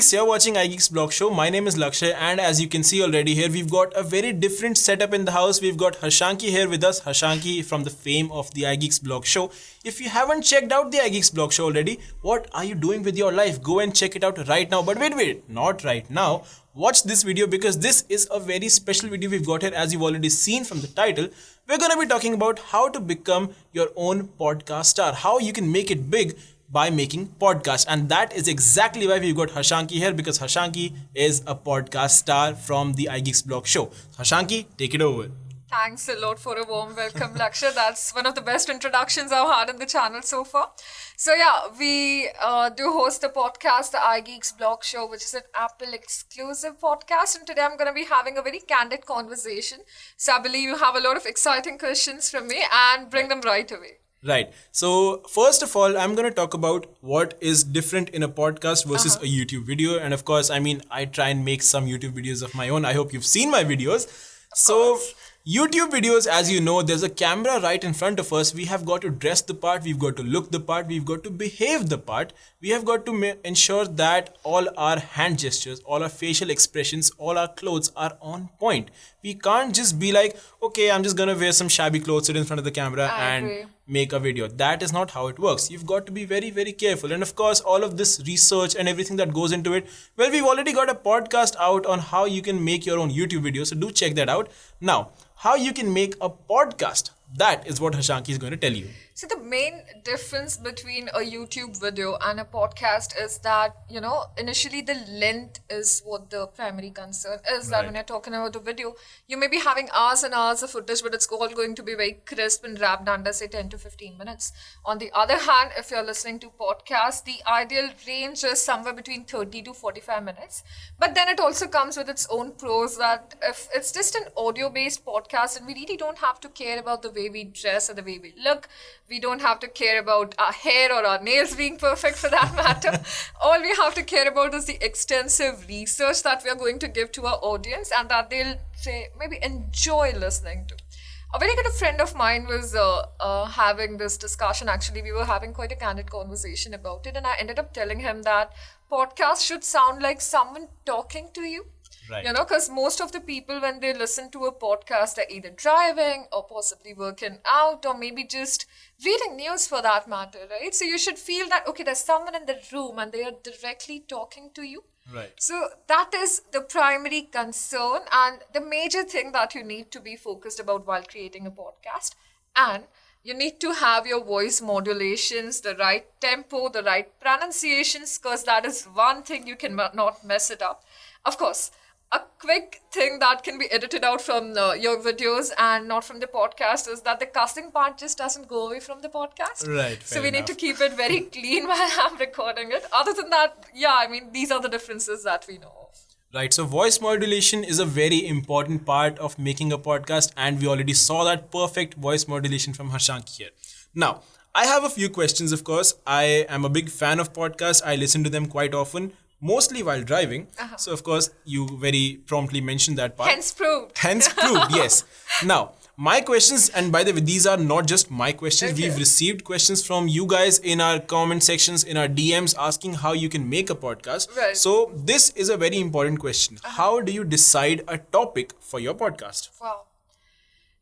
iGeeks, you're watching iGeeksBlog show. My name is Lakshay, and as you can see already here, we've got a very different setup in the house. We've got Harshanki here with us. Harshanki from the fame of the iGeeksBlog show. If you haven't checked out the iGeeksBlog show already, what are you doing with your life? Go and check it out right now. But wait, not right now. Watch this video because this is a very special video we've got here. As you've already seen from the title, we're going to be talking about how to become your own podcast star, how you can make it big by making podcasts. And that is exactly why we've got Harshanki here, because Harshanki is a podcast star from the iGeeksBlog show. Harshanki, take it over. Thanks a lot for a warm welcome, Lakshay. That's one of the best introductions I've had in the channel so far. So yeah, we do host a podcast, the iGeeksBlog show, which is an Apple exclusive podcast. And today I'm going to be having a very candid conversation. So I believe you have a lot of exciting questions from me and bring them right away. Right. So first of all, I'm going to talk about what is different in a podcast versus a YouTube video. And of course, I try and make some YouTube videos of my own. I hope you've seen my videos. So YouTube videos, as you know, there's a camera right in front of us. We have got to dress the part. We've got to look the part. We've got to behave the part. We have got to ensure that all our hand gestures, all our facial expressions, all our clothes are on point. We can't just be like, okay, I'm just going to wear some shabby clothes, sit in front of the camera and make a video. That is not how it works. You've got to be very, very careful. And of course, all of this research and everything that goes into it, well, we've already got a podcast out on how you can make your own YouTube video. So do check that out. Now, how you can make a podcast. That is what Harshanki is going to tell you. So the main difference between a YouTube video and a podcast is that, initially the length is what the primary concern is. That when you're talking about a video, you may be having hours and hours of footage, but it's all going to be very crisp and wrapped under, say, 10 to 15 minutes. On the other hand, if you're listening to podcasts, the ideal range is somewhere between 30 to 45 minutes. But then it also comes with its own pros that if it's just an audio-based podcast, and we really don't have to care about the way we dress or the way we look. We don't have to care about our hair or our nails being perfect for that matter. All we have to care about is the extensive research that we are going to give to our audience and that they'll say maybe enjoy listening to. A very good friend of mine was having this discussion. Actually, we were having quite a candid conversation about it, and I ended up telling him that podcasts should sound like someone talking to you. Right. Because most of the people, when they listen to a podcast, they're either driving or possibly working out or maybe just reading news for that matter, right? So you should feel that, okay, there's someone in the room and they are directly talking to you. Right. So that is the primary concern and the major thing that you need to be focused about while creating a podcast. And you need to have your voice modulations, the right tempo, the right pronunciations, because that is one thing you cannot mess it up. Of course, a quick thing that can be edited out from your videos and not from the podcast is that the cussing part just doesn't go away from the podcast. Right. So we need to keep it very clean while I'm recording it. Other than that, these are the differences that we know of. Right. So voice modulation is a very important part of making a podcast, and we already saw that perfect voice modulation from Harshanki here. Now, I have a few questions, of course. I am a big fan of podcasts. I listen to them quite often. Mostly while driving. So, of course, you very promptly mentioned that part. Hence proved, yes. Now, my questions, and by the way, these are not just my questions. Okay. We've received questions from you guys in our comment sections, in our DMs, asking how you can make a podcast. Right. So, this is a very important question. How do you decide a topic for your podcast? Wow.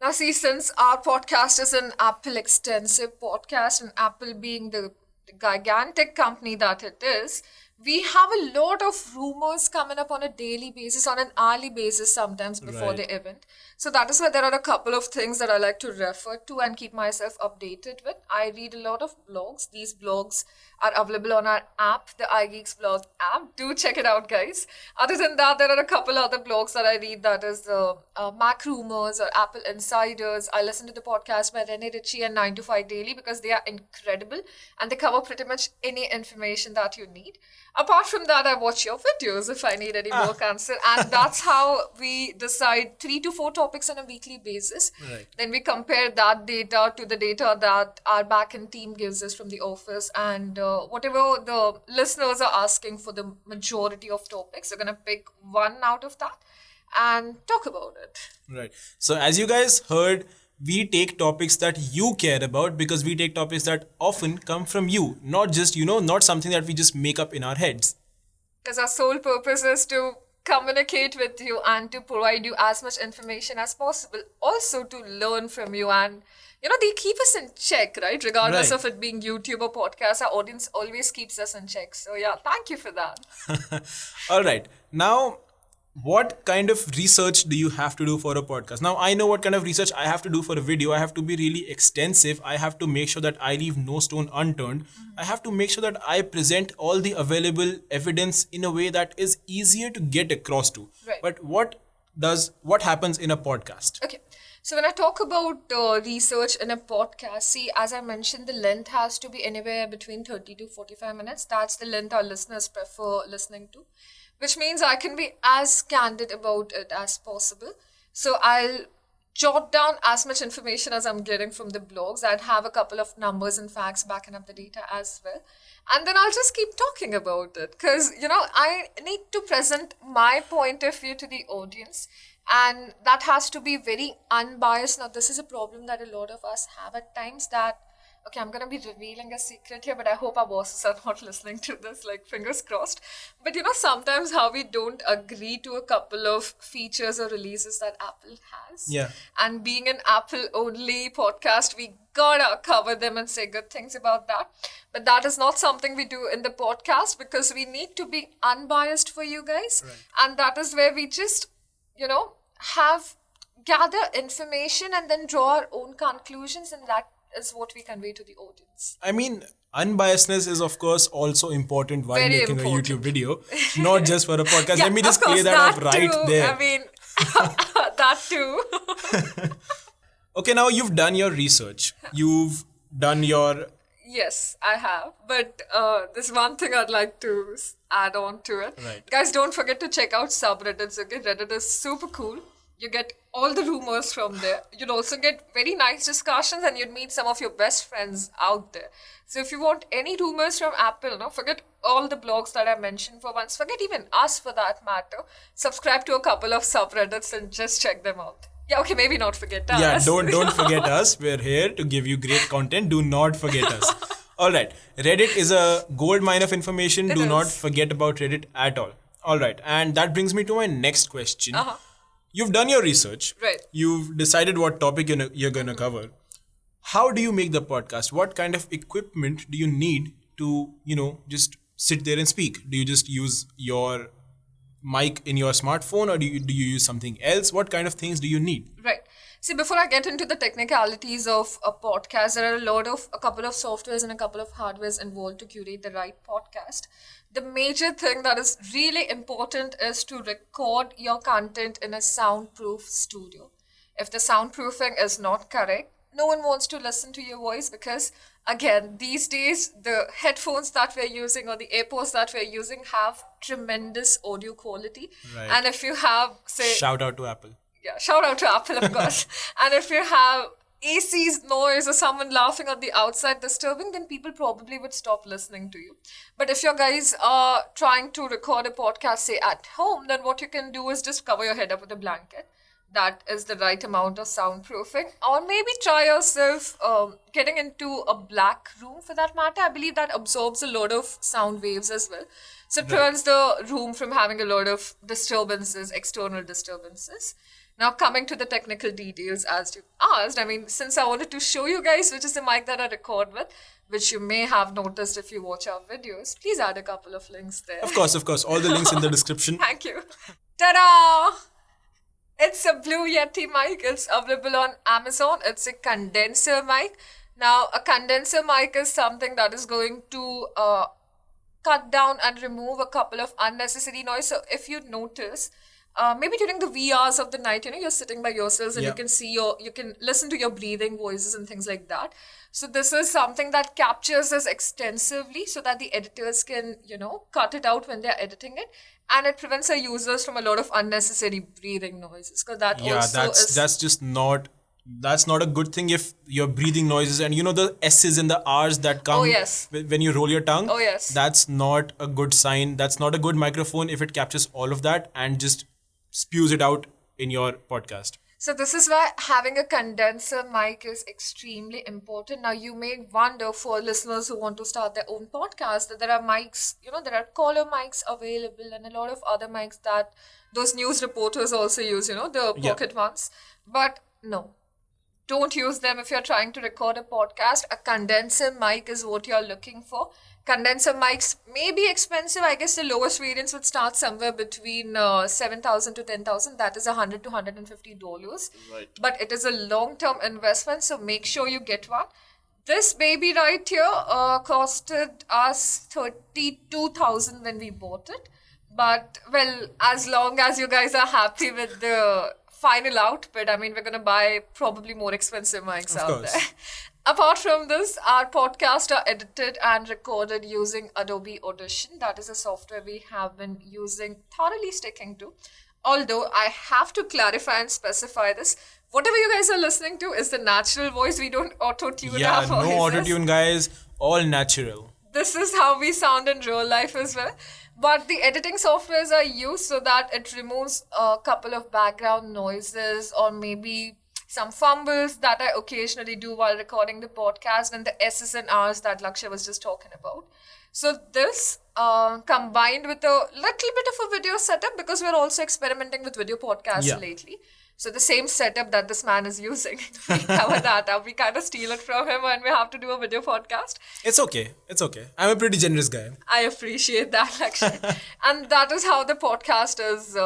Now, see, since our podcast is an Apple extensive podcast, and Apple being the gigantic company that it is, we have a lot of rumors coming up on a daily basis, on an hourly basis sometimes before the event. So that is why there are a couple of things that I like to refer to and keep myself updated with. I read a lot of blogs. These blogs are available on our app, the iGeeksBlog app. Do check it out, guys. Other than that, there are a couple other blogs that I read, that is Mac Rumors or Apple Insiders. I listen to the podcast by Rene Ritchie and 9 to 5 Daily because they are incredible and they cover pretty much any information that you need. Apart from that, I watch your videos if I need any more answer. And that's how we decide 3 to 4 topics on a weekly basis. Right. Then we compare that data to the data that our backend team gives us from the office. And whatever the listeners are asking for the majority of topics, we're going to pick one out of that and talk about it. Right. So as you guys heard, we take topics that you care about because we take topics that often come from you, not just, not something that we just make up in our heads. Because our sole purpose is to communicate with you and to provide you as much information as possible. Also to learn from you, and they keep us in check, right? Regardless Right. of it being YouTube or podcast, our audience always keeps us in check. So yeah, thank you for that. All right. Now, what kind of research do you have to do for a podcast? Now, I know what kind of research I have to do for a video. I have to be really extensive. I have to make sure that I leave no stone unturned. I have to make sure that I present all the available evidence in a way that is easier to get across to. Right. But what happens in a podcast? Okay. So when I talk about research in a podcast, see, as I mentioned, the length has to be anywhere between 30 to 45 minutes. That's the length our listeners prefer listening to, which means I can be as candid about it as possible. So I'll jot down as much information as I'm getting from the blogs. I'd have a couple of numbers and facts backing up the data as well. And then I'll just keep talking about it because, I need to present my point of view to the audience. And that has to be very unbiased. Now, this is a problem that a lot of us have at times that, okay, I'm going to be revealing a secret here, but I hope our bosses are not listening to this, like fingers crossed. But sometimes how we don't agree to a couple of features or releases that Apple has. Yeah. And being an Apple-only podcast, we gotta cover them and say good things about that. But that is not something we do in the podcast because we need to be unbiased for you guys. Right. And that is where we just, gather information and then draw our own conclusions, and that is what we convey to the audience. I mean, unbiasedness is of course also important while Very making important. a YouTube video, not just for a podcast. Yeah, Let me just of course, clear that up right too. there. I mean, that too. Okay, now you've done your research. You've done your... Yes, I have. But there's one thing I'd like to add on to it. Right. Guys, don't forget to check out subreddits, okay? Reddit is super cool. You get all the rumors from there. You'd also get very nice discussions and you'd meet some of your best friends out there. So if you want any rumors from Apple, forget all the blogs that I mentioned for once. Forget even us for that matter. Subscribe to a couple of subreddits and just check them out. Yeah, okay, maybe not forget us. Yeah, don't forget us. We're here to give you great content. Do not forget us. All right. Reddit is a gold mine of information. Do not forget about Reddit at all. All right. And that brings me to my next question. You've done your research. Right. You've decided what topic you're going to cover. How do you make the podcast? What kind of equipment do you need to, just sit there and speak? Do you just use your mic in your smartphone, or do you use something else? What kind of things do you need? Right. See, before I get into the technicalities of a podcast, there are a couple of softwares and a couple of hardwares involved to curate the right podcast. The major thing that is really important is to record your content in a soundproof studio. If the soundproofing is not correct, no one wants to listen to your voice because, again, these days, the headphones that we're using or the AirPods that we're using have tremendous audio quality. Right. And if you have, say... Shout out to Apple. Yeah, shout out to Apple, of course. And if you have AC's noise or someone laughing on the outside disturbing, then people probably would stop listening to you. But if you guys are trying to record a podcast, say at home, then what you can do is just cover your head up with a blanket. That is the right amount of soundproofing. Or maybe try yourself getting into a black room for that matter. I believe that absorbs a lot of sound waves as well. So it prevents the room from having a lot of disturbances, external disturbances. Now coming to the technical details as you asked, I mean, since I wanted to show you guys which is the mic that I record with, which you may have noticed if you watch our videos, please add a couple of links there. Of course. All the links in the description. Thank you. Ta-da! It's a Blue Yeti mic. It's available on Amazon. It's a condenser mic. Now, a condenser mic is something that is going to cut down and remove a couple of unnecessary noise. So if you notice, maybe during the wee hours of the night, you're sitting by yourselves and you can you can listen to your breathing voices and things like that. So this is something that captures this extensively so that the editors can, cut it out when they're editing it. And it prevents our users from a lot of unnecessary breathing noises. Because that's not a good thing if you're breathing noises and the S's and the R's that come when you roll your tongue. Oh, yes. That's not a good sign. That's not a good microphone if it captures all of that and just spews it out in your podcast. So this is why having a condenser mic is extremely important. Now you may wonder, for listeners who want to start their own podcast, that there are mics, there are caller mics available and a lot of other mics that those news reporters also use, the pocket ones. But no, don't use them if you're trying to record a podcast. A condenser mic is what you're looking for. Condenser mics may be expensive. I guess the lowest variants would start somewhere between 7,000 to 10,000. That is $100 to $150. Right. But it is a long-term investment, so make sure you get one. This baby right here costed us 32,000 when we bought it. But, well, as long as you guys are happy with the final output, I mean, we're going to buy probably more expensive mics out there. Apart from this, our podcasts are edited and recorded using Adobe Audition. That is a software we have been using, thoroughly sticking to. Although I have to clarify and specify this, whatever you guys are listening to is the natural voice. We don't auto-tune our voices. No auto-tune, guys. All natural. This is how we sound in real life as well. But the editing softwares are used so that it removes a couple of background noises or maybe some fumbles that I occasionally do while recording the podcast, and the S's and R's that Lakshya was just talking about. So this combined with a little bit of a video setup, because we're also experimenting with video podcasts lately. So the same setup that this man is using, we cover that up. We kind of steal it from him when we have to do a video podcast. It's okay. It's okay. I'm a pretty generous guy. I appreciate that, actually. And that is how the podcast is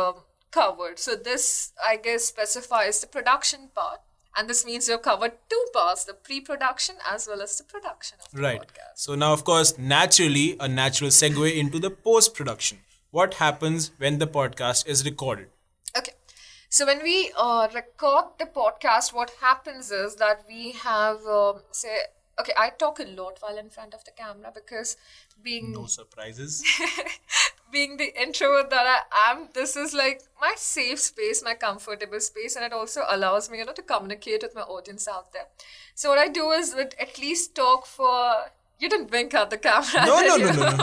covered. So this, I guess, specifies the production part. And this means you've covered two parts, the pre-production as well as the production of the podcast. So now, of course, naturally, a natural segue into the post-production. What happens when the podcast is recorded? Okay. So when we record the podcast, what happens is that we have, okay, I talk a lot while in front of the camera because being... No surprises. Being the introvert that I am, this is like my safe space, my comfortable space, and it also allows me, to communicate with my audience out there. So what I do is at least talk for... You didn't wink at the camera. No,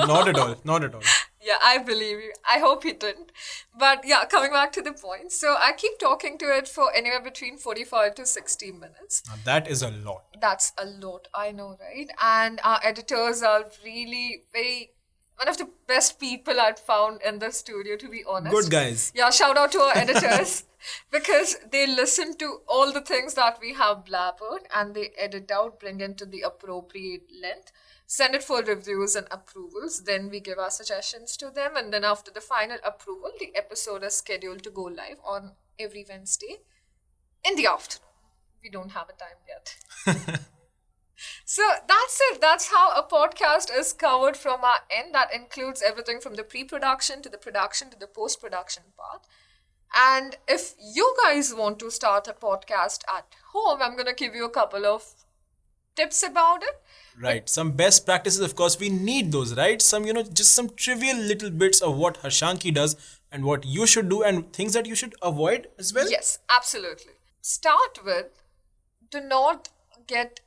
not at all. Not at all. Yeah, I believe you. I hope you didn't. But yeah, coming back to the point. So I keep talking to it for anywhere between 45 to 60 minutes. Now that is a lot. That's a lot, I know, right? And our editors are really one of the best people I've found in the studio, to be honest. Good guys. Yeah, shout out to our editors because they listen to all the things that we have blabbered and they edit out, bring into the appropriate length, send it for reviews and approvals. Then we give our suggestions to them. And then after the final approval, the episode is scheduled to go live on every Wednesday in the afternoon. We don't have a time yet. So that's it. That's how a podcast is covered from our end. That includes everything from the pre-production to the production to the post-production part. And if you guys want to start a podcast at home, I'm going to give you a couple of tips about it. Right. Some best practices, of course, we need those, right? Some, just some trivial little bits of what Harshanki does and what you should do and things that you should avoid as well. Yes, absolutely. Start with, do not get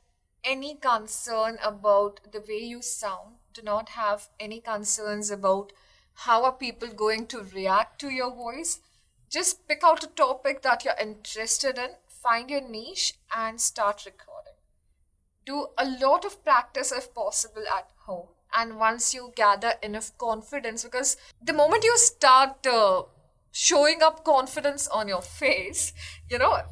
any concern about the way you sound. Do not have any concerns about how are people going to react to your voice. Just pick out a topic that you're interested in, find your niche and start recording. Do a lot of practice if possible at home. And once you gather enough confidence, because the moment you start showing up confidence on your face,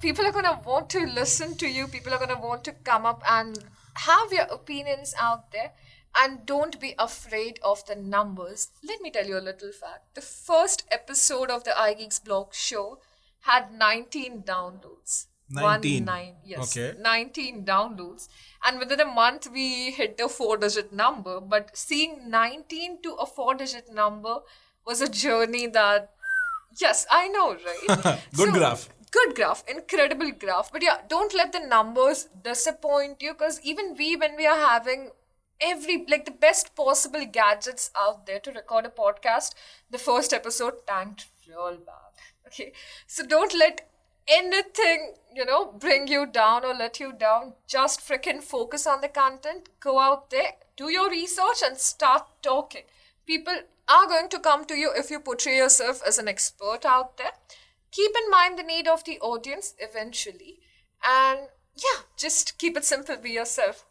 people are going to want to listen to you. People are going to want to come up and have your opinions out there. And don't be afraid of the numbers. Let me tell you a little fact. The first episode of the iGeeksBlog show had 19 downloads. 19? 19, yes. Okay. 19 downloads. And within a month, we hit a 4-digit number. But seeing 19 to a 4-digit number was a journey that... Yes, I know, right? Good graph. Good graph, incredible graph. But yeah, don't let the numbers disappoint you, because even when we are having the best possible gadgets out there to record a podcast, the first episode tanked real bad. Okay, so don't let anything, bring you down or let you down. Just freaking focus on the content. Go out there, do your research and start talking. People are going to come to you if you portray yourself as an expert out there. keep in mind the need of the audience eventually. And yeah, just keep it simple, be yourself.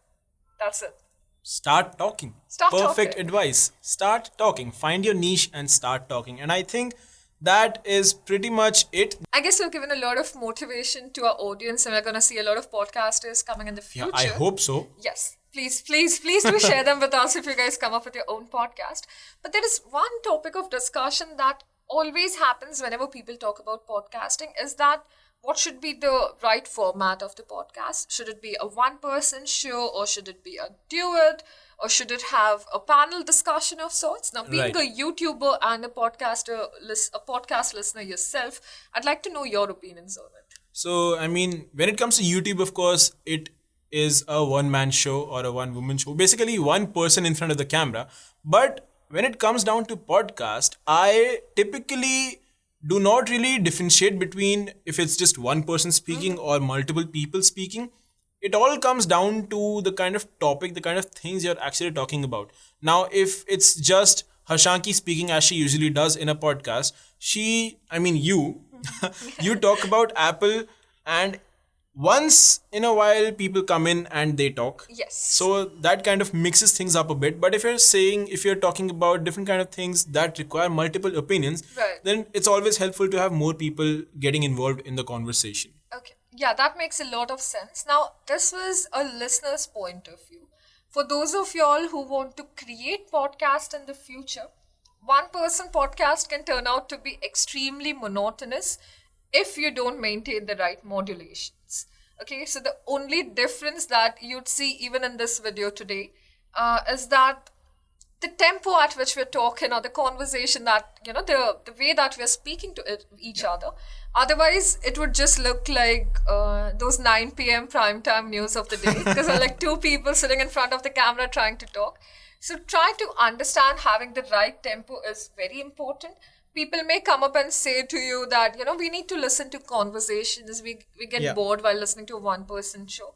That's it. Start talking. Start Perfect talking. advice. Start talking. Find your niche and start talking. And I think that is pretty much it. I guess we've given a lot of motivation to our audience, and we're going to see a lot of podcasters coming in the Yeah, future. I hope so. Yes. Please do share them with us if you guys come up with your own podcast. But there is one topic of discussion that always happens whenever people talk about podcasting is that what should be the right format of the podcast? Should it be a one-person show, or should it be a duet, or should it have a panel discussion of sorts? Now, being Right. a YouTuber and a podcast listener yourself, I'd like to know your opinions on it. So, I mean, when it comes to YouTube, of course, it is a one-man show or a one-woman show. Basically, one person in front of the camera. But when it comes down to podcast, I typically do not really differentiate between if it's just one person speaking or multiple people speaking. It all comes down to the kind of topic, the kind of things you're actually talking about. Now, if it's just Harshanki speaking as she usually does in a podcast, you talk about Apple, and once in a while people come in and they talk. Yes. So that kind of mixes things up a bit. But if you're talking about different kind of things that require multiple opinions, Right. then it's always helpful to have more people getting involved in the conversation. Okay. Yeah, that makes a lot of sense. Now, this was a listener's point of view. For those of y'all who want to create podcast in the future, one-person podcast can turn out to be extremely monotonous if you don't maintain the right modulations. Okay, so the only difference that you'd see even in this video today is that the tempo at which we're talking, or the conversation that, the way that we're speaking to each other. Otherwise, it would just look like those 9 p.m. primetime news of the day, because there are like two people sitting in front of the camera trying to talk. So try to understand having the right tempo is very important. People may come up and say to you that, we need to listen to conversations. We get Yeah. bored while listening to a one-person show.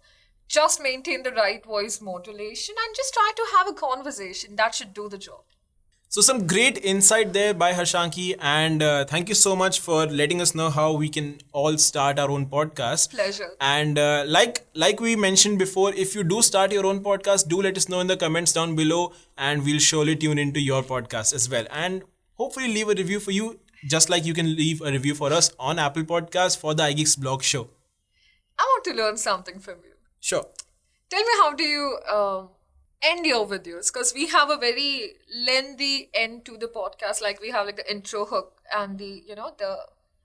Just maintain the right voice modulation and just try to have a conversation. That should do the job. So some great insight there by Harshanki, and thank you so much for letting us know how we can all start our own podcast. Pleasure. And like we mentioned before, if you do start your own podcast, do let us know in the comments down below, and we'll surely tune into your podcast as well. And hopefully leave a review for you, just like you can leave a review for us on Apple Podcasts for the iGeeksBlog show. I want to learn something from you. Sure. Tell me, how do you end your videos? Because we have a very lengthy end to the podcast. Like we have like the intro hook and the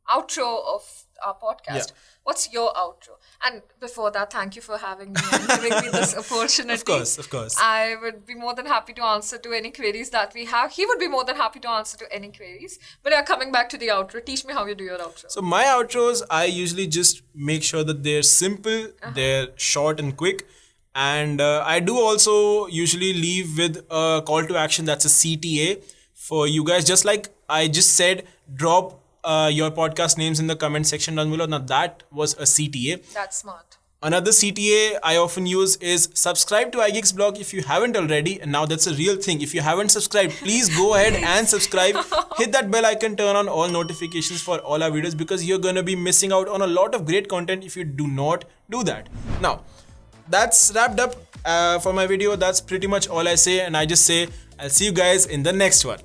outro of our podcast. Yeah. What's your outro? And before that, thank you for having me and giving me this opportunity. Of course. I would be more than happy to answer to any queries that we have. He would be more than happy to answer to any queries. But coming back to the outro, teach me how you do your outro. So my outros, I usually just make sure that they're simple, they're short and quick. And I do also usually leave with a call to action that's a CTA for you guys. Just like I just said, drop your podcast names in the comment section down below. Now that was a CTA. That's smart. Another CTA I often use is subscribe to iGeeksBlog if you haven't already. And now that's a real thing. If you haven't subscribed, please go ahead and subscribe. Hit that bell icon, turn on all notifications for all our videos, because you're going to be missing out on a lot of great content if you do not do that. Now, that's wrapped up for my video. That's pretty much all I say. And I just say, I'll see you guys in the next one.